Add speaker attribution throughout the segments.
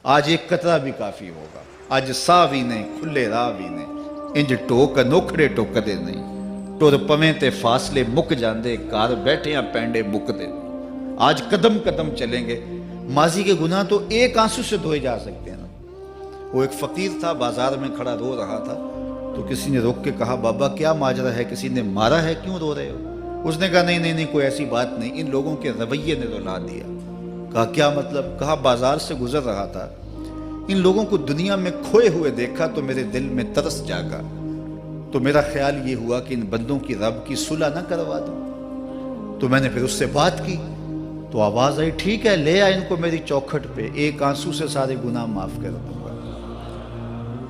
Speaker 1: آج ایک قطرہ بھی کافی ہوگا، اج ساہ بھی نہیں کھلے راہ بھی نہیں، انج ٹوک انوکھڑے ٹوکدے نہیں، ٹر پویں تے فاصلے مک جاندے، گھر بیٹھے پینڈے مکدے نہیں۔ آج قدم قدم چلیں گے، ماضی کے گناہ تو ایک آنسو سے دھوئے جا سکتے ہیں نا۔ وہ ایک فقیر تھا، بازار میں کھڑا رو رہا تھا، تو کسی نے روک کے کہا بابا کیا ماجرا ہے، کسی نے مارا ہے، کیوں رو رہے ہو؟ اس نے کہا نہیں کوئی ایسی بات نہیں، ان لوگوں کے رویے نے رلا دیا۔ کہا کیا مطلب؟ کہا بازار سے گزر رہا تھا، ان لوگوں کو دنیا میں کھوئے ہوئے دیکھا تو میرے دل میں ترس جاگا، تو میرا خیال یہ ہوا کہ ان بندوں کی رب کی صلح نہ کروا دوں۔ تو میں نے پھر اس سے بات کی، تو آواز آئی ٹھیک ہے لے آ ان کو میری چوکھٹ پہ، ایک آنسو سے سارے گناہ معاف کر دوں گا۔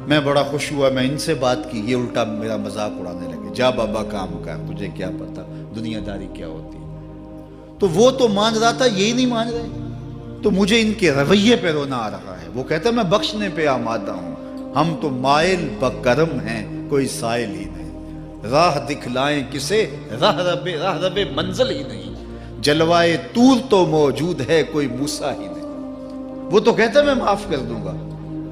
Speaker 1: میں بڑا خوش ہوا، میں ان سے بات کی، یہ الٹا میرا مذاق اڑانے لگے، جا بابا کام کر، تجھے کیا پتا دنیا داری کیا ہوتی ہے۔ تو وہ تو مان رہا تھا، یہی نہیں مان رہے، تو مجھے ان کے رویے پہ رونا آ رہا ہے۔ وہ کہتا ہے میں بخشنے پہ آمادہ ہوں، ہم تو مائل بکرم ہیں، کوئی سائل ہی نہیں، راہ دکھلائیں کسے، راہ رب منزل ہی نہیں، جلوائے طور تو موجود ہے، کوئی موسیٰ ہی نہیں۔ وہ تو کہتا ہے میں معاف کر دوں گا،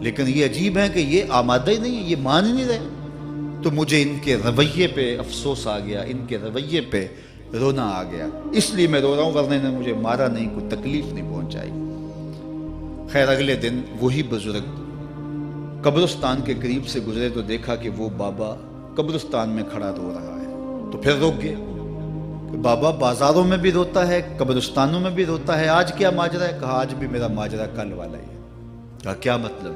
Speaker 1: لیکن یہ عجیب ہے کہ یہ آمادہ ہی نہیں ہے، یہ مان ہی نہیں رہے۔ تو مجھے ان کے رویے پہ افسوس آ گیا، ان کے رویے پہ رونا آ گیا، اس لیے میں رو رہا ہوں، ورنہ نے مجھے مارا نہیں، کوئی تکلیف نہیں پہنچائی۔ خیر اگلے دن وہی بزرگ قبرستان کے قریب سے گزرے تو دیکھا کہ وہ بابا قبرستان میں کھڑا رو رہا ہے، تو پھر رک گئے کہ بابا بازاروں میں بھی روتا ہے، قبرستانوں میں بھی روتا ہے، آج کیا ماجرا ہے؟ کہا آج بھی میرا ماجرا کل والا ہی ہے۔ کہا کیا مطلب؟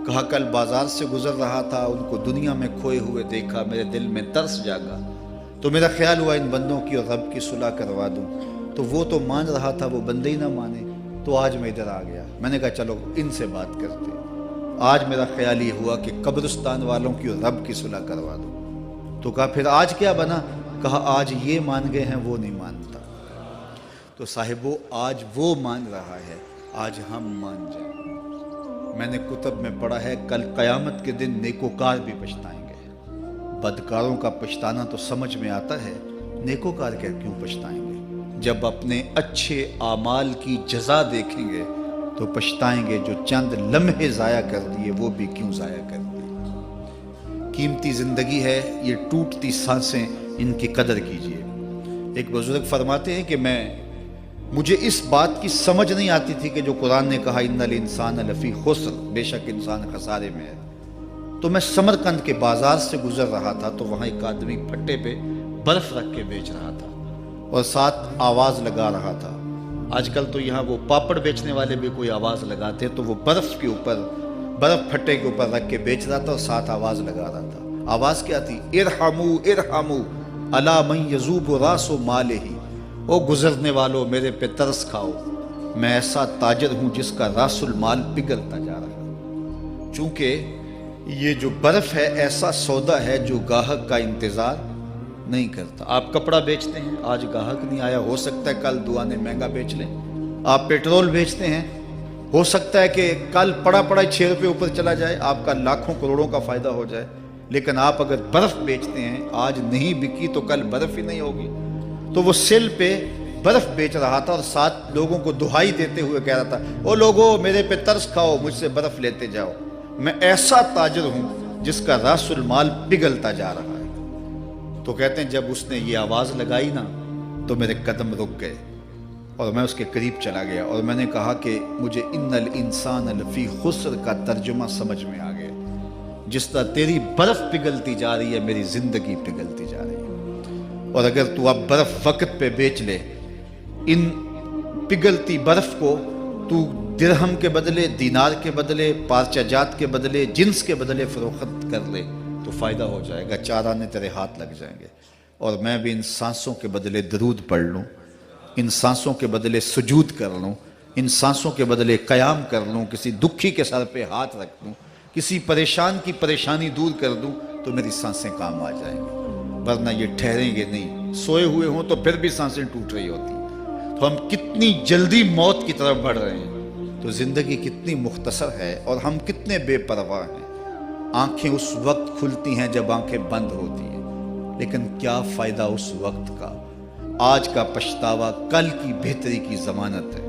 Speaker 1: کہا کل بازار سے گزر رہا تھا، ان کو دنیا میں کھوئے ہوئے دیکھا، میرے دل میں ترس جاگا، تو میرا خیال ہوا ان بندوں کی اور رب کی صلح کروا دوں، تو وہ تو مان رہا تھا، وہ بندے ہی نہ مانے، تو آج میں ادھر آ گیا۔ میں نے کہا چلو ان سے بات کرتے ہیں۔ آج میرا خیال یہ ہوا کہ قبرستان والوں کی اور رب کی صلح کروا دوں۔ تو کہا پھر آج کیا بنا؟ کہا آج یہ مان گئے ہیں، وہ نہیں مانتا۔ تو صاحبو آج وہ مان رہا ہے، آج ہم مان جائیں۔ میں نے کتب میں پڑھا ہے کل قیامت کے دن نیکوکار بھی پچھتائیں گے۔ بدکاروں کا پچھتانا تو سمجھ میں آتا ہے، نیکوکار کیوں پچھتائیں گے؟ جب اپنے اچھے اعمال کی جزا دیکھیں گے تو پچھتائیں گے، جو چند لمحے ضائع کر دیے وہ بھی کیوں ضائع کر دیے۔ قیمتی زندگی ہے، یہ ٹوٹتی سانسیں، ان کی قدر کیجیے۔ ایک بزرگ فرماتے ہیں کہ مجھے اس بات کی سمجھ نہیں آتی تھی کہ جو قرآن نے کہا ان الانسان لفی خسر، بے شک انسان خسارے میں ہے، تو میں سمرقند کے بازار سے گزر رہا تھا تو وہاں ایک آدمی پھٹے پہ برف رکھ کے بیچ رہا تھا اور ساتھ آواز لگا رہا تھا۔ آج کل تو یہاں وہ پاپڑ بیچنے والے بھی کوئی آواز لگاتے، تو وہ برف پھٹے کے اوپر رکھ کے بیچ رہا تھا اور ساتھ آواز لگا رہا تھا۔ آواز کیا تھی؟ ارحمو ارحمو الا من یذوب راس مالہ، او گزرنے والوں میرے پہ ترس کھاؤ، میں ایسا تاجر ہوں جس کا راس المال پگھلتا جا رہا ہے۔ چونکہ یہ جو برف ہے ایسا سودا ہے جو گاہک کا انتظار نہیں کرتا۔ آپ کپڑا بیچتے ہیں، آج گاہک نہیں آیا، ہو سکتا ہے کل دعانے مہنگا بیچ لیں۔ آپ پیٹرول بیچتے ہیں، ہو سکتا ہے کہ کل پڑا 6 روپے اوپر چلا جائے، آپ کا لاکھوں کروڑوں کا فائدہ ہو جائے۔ لیکن آپ اگر برف بیچتے ہیں، آج نہیں بکی تو کل برف ہی نہیں ہوگی۔ تو وہ سل پہ برف بیچ رہا تھا اور ساتھ لوگوں کو دہائی دیتے ہوئے کہہ رہا تھا او لوگو میرے پہ ترس کھاؤ، مجھ سے برف لیتے جاؤ، میں ایسا تاجر ہوں جس کا راس المال پگھلتا جا رہا ہے۔ تو کہتے ہیں جب اس نے یہ آواز لگائی نا تو میرے قدم رک گئے اور میں اس کے قریب چلا گیا اور میں نے کہا کہ مجھے ان الانسان لفی خسر کا ترجمہ سمجھ میں آ گیا۔ جس طرح تیری برف پگھلتی جا رہی ہے، میری زندگی پگھلتی جا رہی ہے، اور اگر تو اب برف وقت پہ بیچ لے، ان پگھلتی برف کو تو درہم کے بدلے، دینار کے بدلے، پارچہ جات کے بدلے، جنس کے بدلے فروخت کر لے تو فائدہ ہو جائے گا، 4 آنے تیرے ہاتھ لگ جائیں گے۔ اور میں بھی ان سانسوں کے بدلے درود پڑھ لوں، ان سانسوں کے بدلے سجود کر لوں، ان سانسوں کے بدلے قیام کر لوں، کسی دکھی کے سر پہ ہاتھ رکھ دوں، کسی پریشان کی پریشانی دور کر دوں تو میری سانسیں کام آ جائیں گی، ورنہ یہ ٹھہریں گے نہیں۔ سوئے ہوئے ہوں تو پھر بھی سانسیں ٹوٹ رہی ہوتی ہیں۔ تو ہم کتنی جلدی موت کی طرف بڑھ رہے ہیں، تو زندگی کتنی مختصر ہے اور ہم کتنے بے پرواہ ہیں۔ آنکھیں اس وقت کھلتی ہیں جب آنکھیں بند ہوتی ہیں، لیکن کیا فائدہ اس وقت کا؟ آج کا پچھتاوا کل کی بہتری کی ضمانت ہے،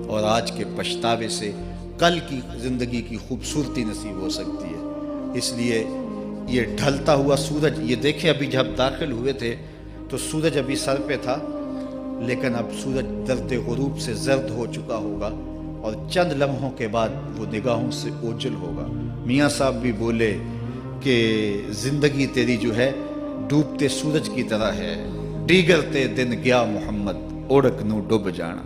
Speaker 1: اور آج کے پچھتاوے سے کل کی زندگی کی خوبصورتی نصیب ہو سکتی ہے۔ اس لیے یہ ڈھلتا ہوا سورج، یہ دیکھیں ابھی جب داخل ہوئے تھے تو سورج ابھی سر پہ تھا، لیکن اب سورج درد غروب سے زرد ہو چکا ہوگا اور چند لمحوں کے بعد وہ نگاہوں سے اوجھل ہوگا۔ میاں صاحب بھی بولے کہ زندگی تیری جو ہے ڈوبتے سورج کی طرح ہے، ڈیگرتے دن گیا محمد اوڑک نو ڈوب جانا۔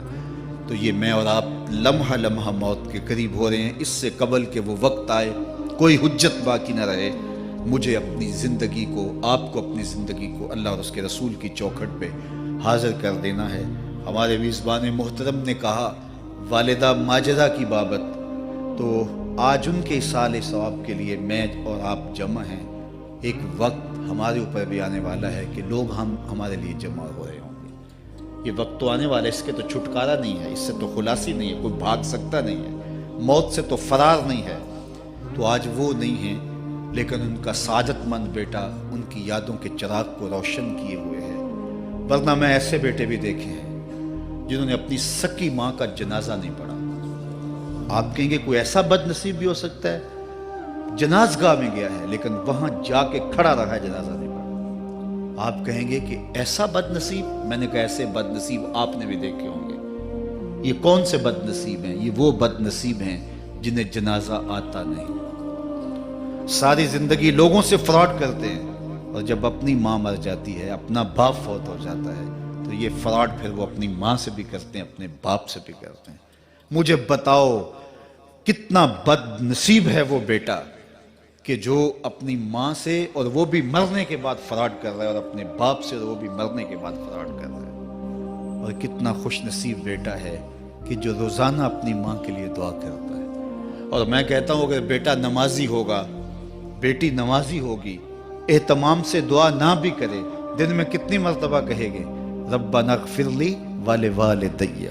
Speaker 1: تو یہ میں اور آپ لمحہ لمحہ موت کے قریب ہو رہے ہیں۔ اس سے قبل کہ وہ وقت آئے کوئی حجت باقی نہ رہے، مجھے اپنی زندگی کو، آپ کو اپنی زندگی کو اللہ اور اس کے رسول کی چوکھٹ پہ حاضر کر دینا ہے۔ ہمارے میزبان محترم نے کہا والدہ ماجدہ کی بابت، تو آج ان کے اصالِ ثواب کے لیے میں اور آپ جمع ہیں۔ ایک وقت ہمارے اوپر بھی آنے والا ہے کہ لوگ ہمارے لیے جمع ہو رہے ہوں گے۔ یہ وقت تو آنے والا ہے، اس کے تو چھٹکارا نہیں ہے، اس سے تو خلاصی نہیں ہے، کوئی بھاگ سکتا نہیں ہے، موت سے تو فرار نہیں ہے۔ تو آج وہ نہیں ہیں، لیکن ان کا سعادت مند بیٹا ان کی یادوں کے چراغ کو روشن کیے ہوئے ہے۔ ورنہ میں ایسے بیٹے بھی دیکھے ہیں جنہوں نے اپنی سکی ماں کا جنازہ نہیں پڑھا۔ آپ کہیں گے کوئی ایسا بد نصیب بھی ہو سکتا ہے، جنازگاہ میں گیا ہے لیکن وہاں جا کے کھڑا رہا ہے، جنازہ نہیں پڑھا۔ آپ کہیں گے کہ ایسا بد نصیب، میں نے کہا ایسے بد نصیب آپ نے بھی دیکھے ہوں گے۔ یہ کون سے بد نصیب ہیں؟ یہ وہ بد نصیب ہیں جنہیں جنازہ آتا نہیں، ساری زندگی لوگوں سے فراڈ کرتے ہیں، اور جب اپنی ماں مر جاتی ہے، اپنا باپ فوت ہو جاتا ہے، تو یہ فراڈ پھر وہ اپنی ماں سے بھی کرتے ہیں، اپنے باپ سے بھی کرتے ہیں۔ مجھے بتاؤ کتنا بد نصیب ہے وہ بیٹا کہ جو اپنی ماں سے، اور وہ بھی مرنے کے بعد فراڈ کر رہا ہے، اور اپنے باپ سے وہ بھی مرنے کے بعد فراڈ کر رہا ہے۔ اور کتنا خوش نصیب بیٹا ہے کہ جو روزانہ اپنی ماں کے لیے دعا کرتا ہے۔ اور میں کہتا ہوں اگر بیٹا نمازی ہوگا، بیٹی نمازی ہوگی، اہتمام سے دعا نہ بھی کرے، دن میں کتنی مرتبہ کہے گے ربنا اغفر لی ولوالدی،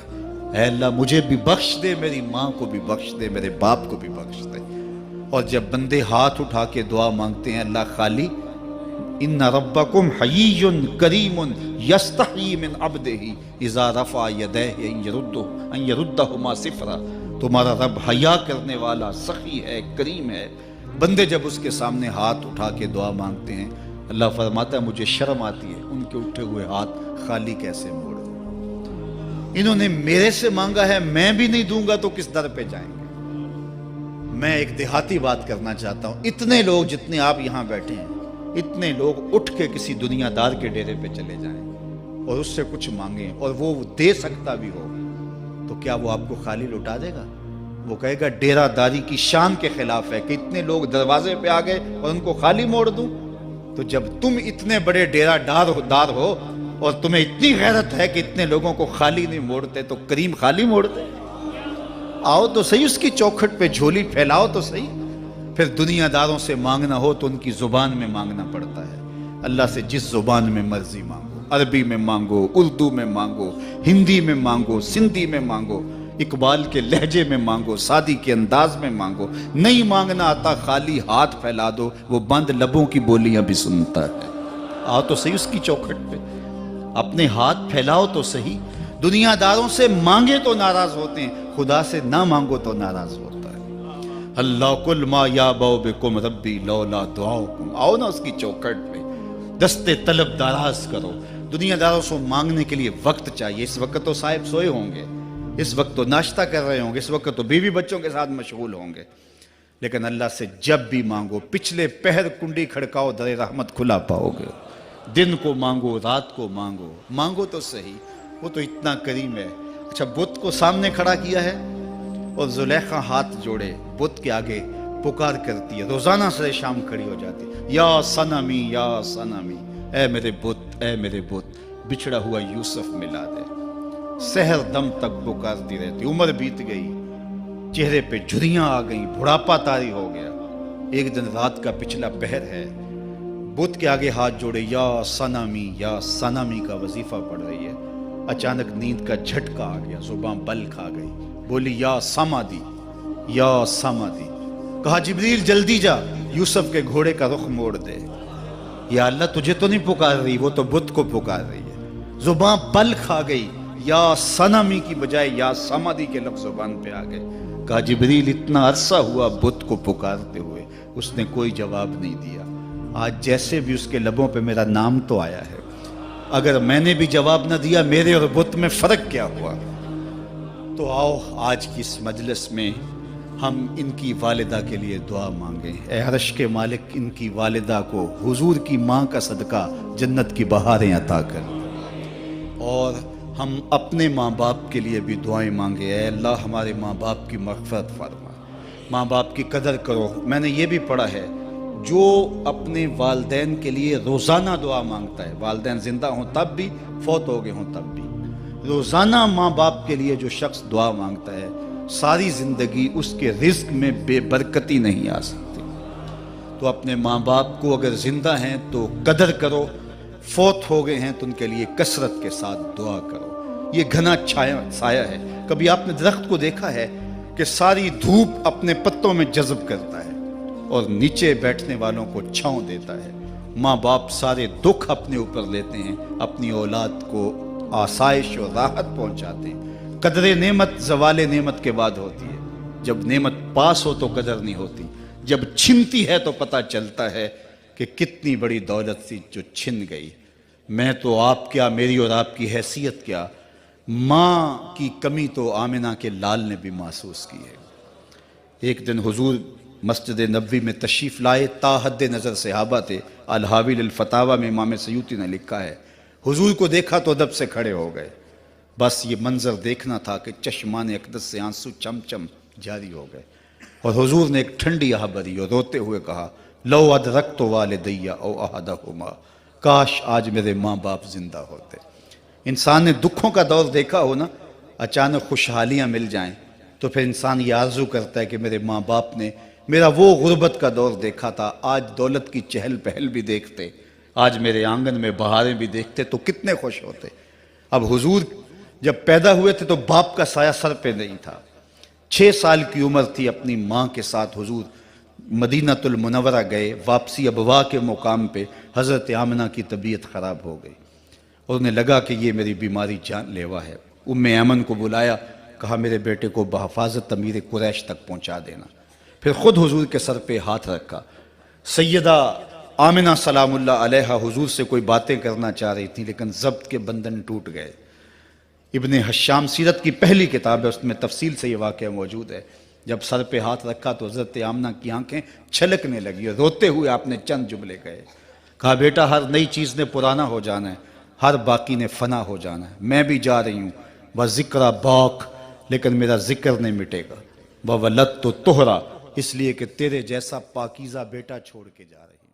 Speaker 1: اے اللہ مجھے بھی بخش دے، میری ماں کو بھی بخش دے، میرے باپ کو بھی بخش دے۔ اور جب بندے ہاتھ اٹھا کے دعا مانگتے ہیں اللہ خالی ان ربکم حیی کریم یستحیی من عبدہ اذا رفع یدیہ ان یردہما صفرا، تمہارا رب حیا کرنے والا سخی ہے، کریم ہے۔ بندے جب اس کے سامنے ہاتھ اٹھا کے دعا مانگتے ہیں، اللہ فرماتا ہے مجھے شرم آتی ہے ان کے اٹھے ہوئے ہاتھ خالی کیسے موڑ دوں۔ انہوں نے میرے سے مانگا ہے، میں بھی نہیں دوں گا تو کس در پہ جائیں گے۔ میں ایک دیہاتی بات کرنا چاہتا ہوں، اتنے لوگ جتنے آپ یہاں بیٹھے ہیں، اتنے لوگ اٹھ کے کسی دنیا دار کے ڈیرے پہ چلے جائیں اور اس سے کچھ مانگیں اور وہ دے سکتا بھی ہو، تو کیا وہ آپ کو خالی لوٹا دے گا؟ وہ کہے گا ڈیرہ داری کی شان کے خلاف ہے کہ اتنے لوگ دروازے پہ آ گئے اور ان کو خالی موڑ دوں۔ تو جب تم اتنے بڑے ڈیرہ دار ہو اور تمہیں اتنی غیرت ہے کہ اتنے لوگوں کو خالی نہیں موڑتے، تو کریم خالی موڑتے؟ آؤ تو صحیح اس کی چوکھٹ پہ جھولی پھیلاؤ تو صحیح۔ پھر دنیا داروں سے مانگنا ہو تو ان کی زبان میں مانگنا پڑتا ہے۔ اللہ سے جس زبان میں مرضی مانگو، عربی میں مانگو، اردو میں مانگو، ہندی میں مانگو، سندھی میں مانگو، اقبال کے لہجے میں مانگو، سادی کے انداز میں مانگو، نہیں مانگنا آتا خالی ہاتھ پھیلا دو، وہ بند لبوں کی بولیاں بھی سنتا ہے۔ آؤ تو صحیح اس کی چوکھٹ پہ، اپنے ہاتھ پھیلاؤ تو صحیح۔ دنیا داروں سے مانگے تو ناراض ہوتے ہیں، خدا سے نہ مانگو تو ناراض ہوتا ہے۔ اللہ کل ما یابو بکم ربی لولا دعاؤکم، آؤ نا اس کی چوکھٹ پہ، دستے طلب دراز کرو۔ دنیا داروں سے مانگنے کے لیے وقت چاہیے۔ اس وقت تو صاحب سوئے ہوں گے، اس وقت تو ناشتہ کر رہے ہوں گے، اس وقت تو بیوی بچوں کے ساتھ مشغول ہوں گے، لیکن اللہ سے جب بھی مانگو، پچھلے پہر کنڈی کھڑکاؤ در رحمت کھلا پاؤ گے۔ دن کو مانگو، رات کو مانگو، مانگو تو صحیح، وہ تو اتنا کریم ہے۔ اچھا بت کو سامنے کھڑا کیا ہے اور زلیخا ہاتھ جوڑے بت کے آگے پکار کرتی ہے، روزانہ سے شام کھڑی ہو جاتی ہے، یا صنمی یا صنمی، اے میرے بت، اے میرے بت، بچھڑا ہوا یوسف ملا دے۔ سحر دم تک پکارتی رہتی، عمر بیت گئی، چہرے پہ جھریاں آ گئیں، بڑھاپا طاری ہو گیا۔ ایک دن رات کا پچھلا پہر ہے، بت کے آگے ہاتھ جوڑے یا صنمی کا وظیفہ پڑھ رہی ہے۔ اچانک نیند کا جھٹکا آ گیا، زباں بل کھا گئی، بولی یا سمادی یا سمادی۔ کہا جبریل جلدی جا، یوسف کے گھوڑے کا رخ موڑ دے۔ یا اللہ تجھے تو نہیں پکار رہی، وہ تو بت کو پکار رہی ہے۔ زباں بل کھا گئی، یا صنمی کی بجائے یا سمادی کے لفظ زبان پہ آ گئے۔ کہا جبریل اتنا عرصہ ہوا بت کو پکارتے ہوئے، اس نے کوئی جواب نہیں دیا، آج جیسے بھی اس کے لبوں پہ میرا نام تو آیا ہے، اگر میں نے بھی جواب نہ دیا میرے اور بت میں فرق کیا ہوا؟ تو آؤ آج کی اس مجلس میں ہم ان کی والدہ کے لیے دعا مانگیں۔ اے عرش کے مالک، ان کی والدہ کو حضور کی ماں کا صدقہ جنت کی بہاریں عطا کر، اور ہم اپنے ماں باپ کے لیے بھی دعائیں مانگے۔ اے اللہ ہمارے ماں باپ کی مغفرت فرما، ماں باپ کی قدر کرو۔ میں نے یہ بھی پڑھا ہے، جو اپنے والدین کے لیے روزانہ دعا مانگتا ہے، والدین زندہ ہوں تب بھی، فوت ہو گئے ہوں تب بھی، روزانہ ماں باپ کے لیے جو شخص دعا مانگتا ہے، ساری زندگی اس کے رزق میں بے برکتی نہیں آ سکتی۔ تو اپنے ماں باپ کو اگر زندہ ہیں تو قدر کرو، فوت ہو گئے ہیں تو ان کے لیے کثرت کے ساتھ دعا کرو۔ یہ گھنا سایہ ہے۔ کبھی آپ نے درخت کو دیکھا ہے کہ ساری دھوپ اپنے پتوں میں جذب کرتا ہے اور نیچے بیٹھنے والوں کو چھاؤں دیتا ہے؟ ماں باپ سارے دکھ اپنے اوپر لیتے ہیں، اپنی اولاد کو آسائش اور راحت پہنچاتے ہیں۔ قدر نعمت زوال نعمت کے بعد ہوتی ہے، جب نعمت پاس ہو تو قدر نہیں ہوتی، جب چھنتی ہے تو پتہ چلتا ہے کہ کتنی بڑی دولت تھی جو چھن گئی۔ میں تو آپ کیا، میری اور آپ کی حیثیت کیا، ماں کی کمی تو آمنہ کے لال نے بھی محسوس کی ہے۔ ایک دن حضور مسجد نبوی میں تشریف لائے، تا حد نظر صحابہ تھے۔ الحاوی للفتاوی میں امام سیوطی نے لکھا ہے، حضور کو دیکھا تو ادب سے کھڑے ہو گئے، بس یہ منظر دیکھنا تھا کہ چشمان اقدس سے آنسو چم چم جاری ہو گئے، اور حضور نے ایک ٹھنڈی آہ بھری اور روتے ہوئے کہا، لو ادرکت والدی او احدہما، کاش آج میرے ماں باپ زندہ ہوتے۔ انسان نے دکھوں کا دور دیکھا ہو نا، اچانک خوشحالیاں مل جائیں تو پھر انسان یہ آرزو کرتا ہے کہ میرے ماں باپ نے میرا وہ غربت کا دور دیکھا تھا، آج دولت کی چہل پہل بھی دیکھتے، آج میرے آنگن میں بہاریں بھی دیکھتے تو کتنے خوش ہوتے۔ اب حضور جب پیدا ہوئے تھے تو باپ کا سایہ سر پہ نہیں تھا۔ 6 سال کی عمر تھی، اپنی ماں کے ساتھ حضور مدینہ المنورہ گئے۔ واپسی ابوا کے مقام پہ حضرت آمنہ کی طبیعت خراب ہو گئی، اور انہیں لگا کہ یہ میری بیماری جان لیوا ہے۔ ام ایمن کو بلایا، کہا میرے بیٹے کو بحفاظت امیر قریش تک پہنچا دینا۔ پھر خود حضور کے سر پہ ہاتھ رکھا۔ سیدہ آمنہ سلام اللہ علیہا حضور سے کوئی باتیں کرنا چاہ رہی تھیں، لیکن ضبط کے بندھن ٹوٹ گئے۔ ابن حشام سیرت کی پہلی کتاب ہے، اس میں تفصیل سے یہ واقعہ موجود ہے۔ جب سر پہ ہاتھ رکھا تو حضرت آمنہ کی آنکھیں چھلکنے لگی اور روتے ہوئے آپ نے چند جملے کہے، کہا بیٹا ہر نئی چیز نے پرانا ہو جانا ہے، ہر باقی نے فنا ہو جانا ہے، میں بھی جا رہی ہوں، وَذِكْرَ باق، لیکن میرا ذکر نہیں مٹے گا، وَوَلَدْتُ طُہْرًا، اس لیے کہ تیرے جیسا پاکیزہ بیٹا چھوڑ کے جا رہی ہوں۔